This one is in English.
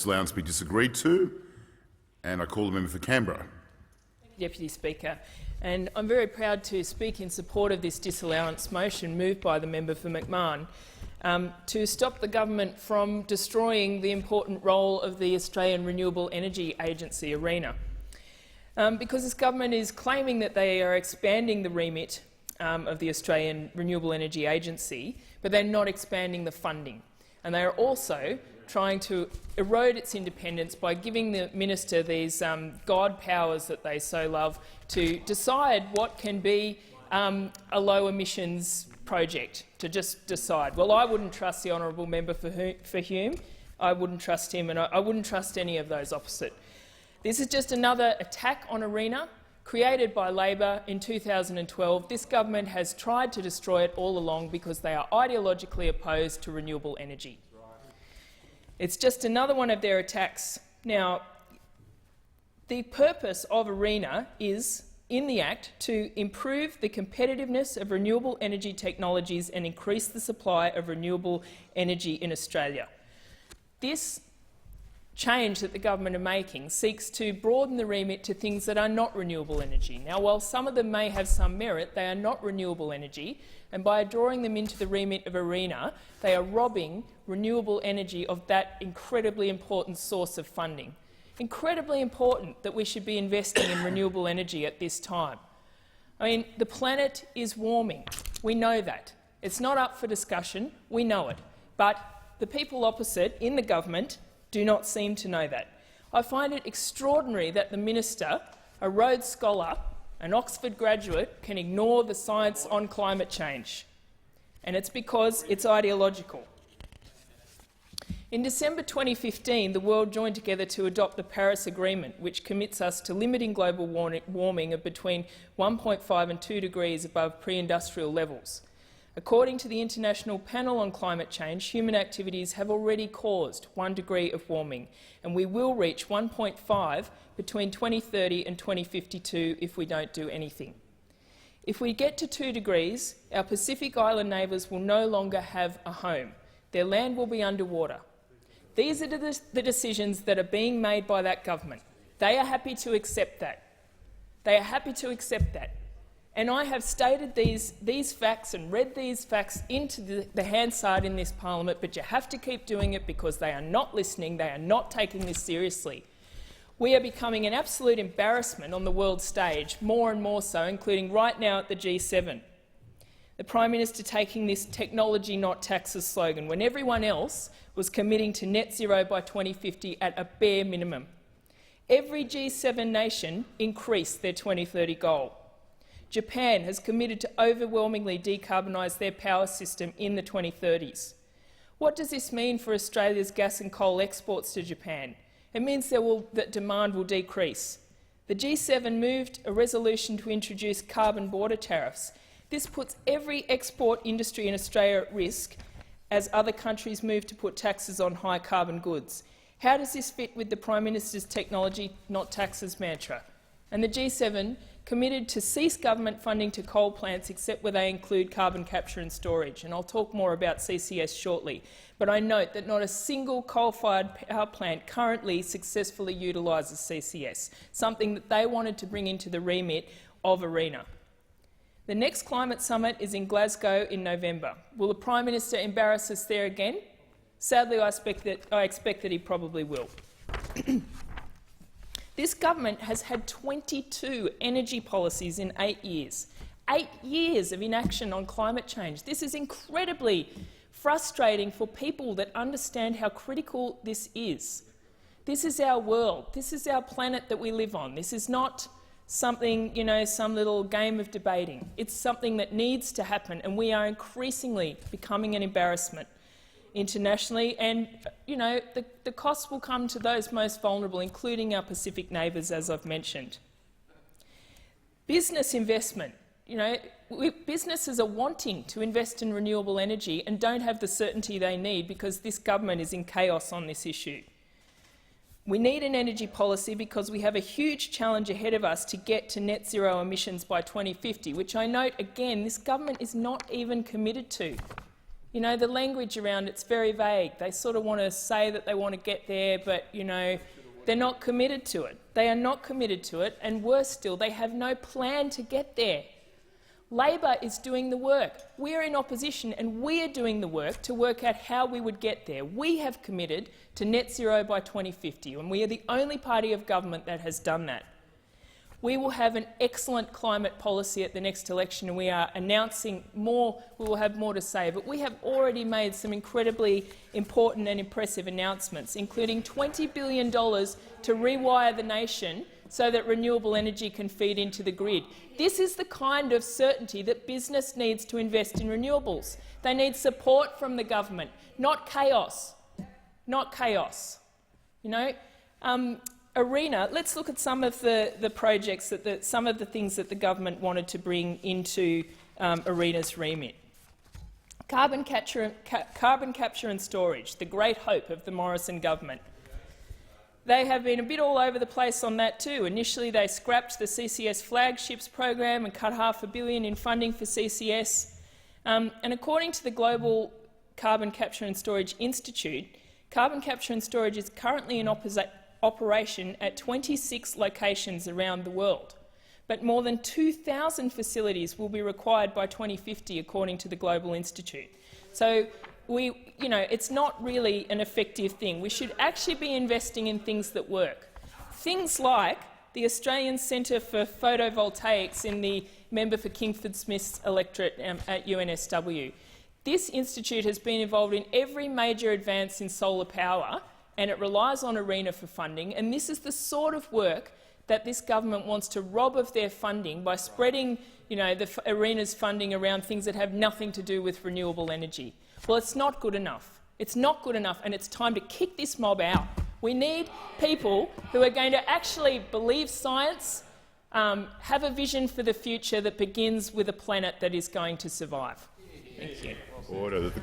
Disallowance be disagreed to, and I call the member for Canberra. Deputy Speaker, and I'm very proud to speak in support of this disallowance motion moved by the member for McMahon to stop the government from destroying the important role of the Australian Renewable Energy Agency, ARENA. Because this government is claiming that they are expanding the remit of the Australian Renewable Energy Agency, but they're not expanding the funding. And they are also trying to erode its independence by giving the minister these God powers that they so love to decide what can be a low-emissions project, to just decide. Well, I wouldn't trust the honourable member for Hume. I wouldn't trust him, and I wouldn't trust any of those opposite. This is just another attack on ARENA created by Labor in 2012. This government has tried to destroy it all along because they are ideologically opposed to renewable energy. It's just another one of their attacks. Now, the purpose of ARENA is, in the Act, to improve the competitiveness of renewable energy technologies and increase the supply of renewable energy in Australia. This change that the government are making seeks to broaden the remit to things that are not renewable energy. Now, while some of them may have some merit, they are not renewable energy, and by drawing them into the remit of ARENA, they are robbing renewable energy of that incredibly important source of funding. Incredibly important that we should be investing in renewable energy at this time. I mean, the planet is warming. We know that. It's not up for discussion. We know it. But the people opposite in the government do not seem to know that. I find it extraordinary that the minister, a Rhodes Scholar, an Oxford graduate, can ignore the science on climate change, and it's because it's ideological. In December 2015, the world joined together to adopt the Paris Agreement, which commits us to limiting global warming of between 1.5 and 2 degrees above pre-industrial levels. According to the International Panel on Climate Change, human activities have already caused 1 degree of warming, and we will reach 1.5 between 2030 and 2052 if we don't do anything. If we get to 2 degrees, our Pacific Island neighbours will no longer have a home. Their land will be underwater. These are the decisions that are being made by that government. They are happy to accept that. They are happy to accept that. And I have stated these facts and read these facts into the Hansard in this parliament, but you have to keep doing it because they are not listening, they are not taking this seriously. We are becoming an absolute embarrassment on the world stage, more and more so, including right now at the G7. The Prime Minister taking this technology not taxes slogan when everyone else was committing to net zero by 2050 at a bare minimum. Every G7 nation increased their 2030 goal. Japan has committed to overwhelmingly decarbonise their power system in the 2030s. What does this mean for Australia's gas and coal exports to Japan? It means that demand will decrease. The G7 moved a resolution to introduce carbon border tariffs. This puts every export industry in Australia at risk as other countries move to put taxes on high carbon goods. How does this fit with the Prime Minister's technology not taxes mantra? And the G7 committed to cease government funding to coal plants except where they include carbon capture and storage. And I'll talk more about CCS shortly. But I note that not a single coal-fired power plant currently successfully utilises CCS, something that they wanted to bring into the remit of ARENA. The next climate summit is in Glasgow in November. Will the Prime Minister embarrass us there again? Sadly, I expect that he probably will. This government has had 22 energy policies in 8 years. 8 years of inaction on climate change. This is incredibly frustrating for people that understand how critical this is. This is our world. This is our planet that we live on. This is not something, some little game of debating. It's something that needs to happen, and we are increasingly becoming an embarrassment internationally, and the costs will come to those most vulnerable, including our Pacific neighbours, as I've mentioned. Business investment. Businesses are wanting to invest in renewable energy and don't have the certainty they need because this government is in chaos on this issue. We need an energy policy because we have a huge challenge ahead of us to get to net zero emissions by 2050, which I note again this government is not even committed to. You know, the language around it's very vague. They sort of want to say that they want to get there, but, you know, they're not committed to it. They are not committed to it, and worse still, they have no plan to get there. Labor is doing the work. We're in opposition, and we are doing the work to work out how we would get there. We have committed to net zero by 2050, and we are the only party of government that has done that. We will have an excellent climate policy at the next election, and we are announcing more. We will have more to say, but we have already made some incredibly important and impressive announcements, including $20 billion to rewire the nation so that renewable energy can feed into the grid. This is the kind of certainty that business needs to invest in renewables. They need support from the government, not chaos. Not chaos. You know, ARENA. Let's look at some of the projects some of the things that the government wanted to bring into ARENA's remit. Carbon capture and storage, the great hope of the Morrison government. They have been a bit all over the place on that too. Initially, they scrapped the CCS flagships program and cut $500 million in funding for CCS. And according to the Global Carbon Capture and Storage Institute, carbon capture and storage is currently in operation at 26 locations around the world, but more than 2,000 facilities will be required by 2050, according to the Global Institute. So it's not really an effective thing. We should actually be investing in things that work. Things like the Australian Centre for Photovoltaics in the member for Kingford Smith's electorate at UNSW. This institute has been involved in every major advance in solar power, and it relies on ARENA for funding, and this is the sort of work that this government wants to rob of their funding by spreading ARENA's funding around things that have nothing to do with renewable energy. Well, it's not good enough. It's not good enough, and it's time to kick this mob out. We need people who are going to actually believe science, have a vision for the future that begins with a planet that is going to survive. Thank you. Order.